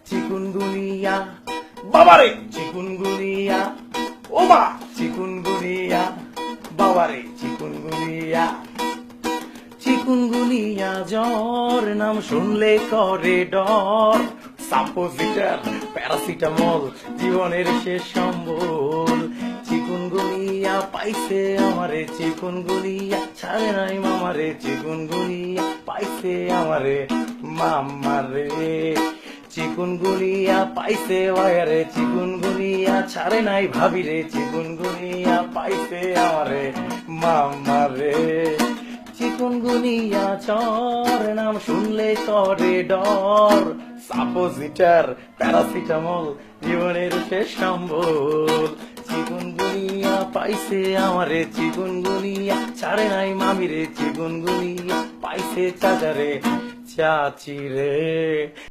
Chikungunya বাবারে, chikungunya ওমা, chikungunya বাবারে, চিকুনগুনিয়া। চিকুনগুনিয়া জ্বর নাম শুনলে করে ডর, সাপোজিটর প্যারাসিটামল জীবনের শেষ সম্বল। চিকুনগুনিয়া পাইছে আমারে, চিকুনগুনিয়া ছাড়ে নাই মামারে, চিকুনগুনিয়া পাইছে আমারে মামারে। চিকুনগুনিয়া পাইছে ভাইয়ারে, চিকুনগুনিয়া ছাড়ে নাই ভাবিরে, চিকুনগুনিয়া পাইছে আমারে মামারে। চিকুনগুনিয়া জ্বর নাম শুনলে করে ডর, সাপোজিটর প্যারাসিটামল জীবনের শেষ সম্বল। চিকুনগুনিয়া পাইছে আমারে, চিকুনগুনিয়া ছাড়ে নাই মামিরে, চিকুনগুনিয়া পাইছে চাচারে চাচিরে।